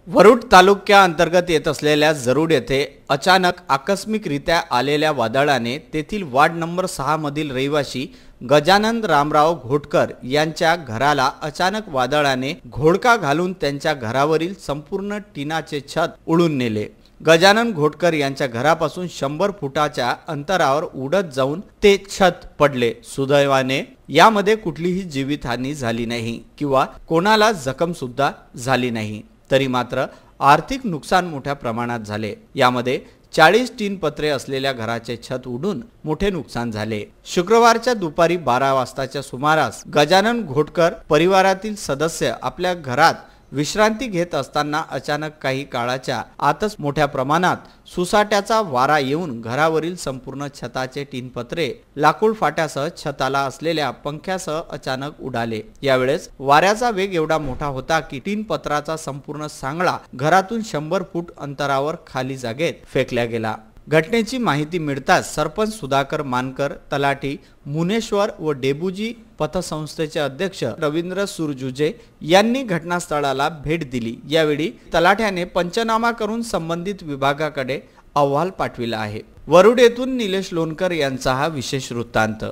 वरुड तालुक्याअंतर्गत येत असलेल्या जरूड येथे अचानक आकस्मिकरित्या आलेल्या वादळाने तेथील वार्ड नंबर 6 मधील रहिवासी गजानन रामराव घोटकर यांच्या घराला अचानक वादळाने घोडका घालून त्यांच्या घरावरील संपूर्ण टिनाचे छत उडून नेले। गजानन घोटकर यांच्या घरापासून 100 फुटाच्या अंतरावर उडत जाऊन ते छत पडले। सुदैवाने यामध्ये कुठलीही जीवितहानी झाली नाही किंवा कोणाला जखम सुद्धा झाली नाही, तरी मात्र आर्थिक नुकसान मोठ्या प्रमाणात झाले। यामध्ये 40 टीन पत्रे असलेल्या घराचे छत उडून मोठे नुकसान झाले। शुक्रवारच्या दुपारी 12 वाजताच्या सुमारास गजानन घोटकर परिवारातील सदस्य आपल्या घरात विश्रांती घेत असताना अचानक काही काळाच्या आतच मोठ्या प्रमाणात सुसाट्याचा वारा येऊन घरावरील संपूर्ण छताचे टीन पत्रे लाकूड फाट्यासह छताला असलेल्या पंख्यासह अचानक उडाले। यावेळेस वाऱ्याचा वेग एवढा मोठा होता की टीन पत्राचा संपूर्ण सांगळा घरातून 100 फूट अंतरावर खाली जागेत फेकला गेला। घटनेची माहिती मिळताच सरपंच सुधाकर मानकर, तलाठी मुनेश्वर व डेबुजी पतसंस्थेचे अध्यक्ष रवींद्र सुरजुजे यांनी घटनास्थळाला भेट दिली। यावेळी तलाठ्याने पंचनामा करून संबंधित विभागाकडे अहवाल पाठविला आहे। वरुड येथून निलेश लोणकर यांचा हा विशेष वृत्तांत।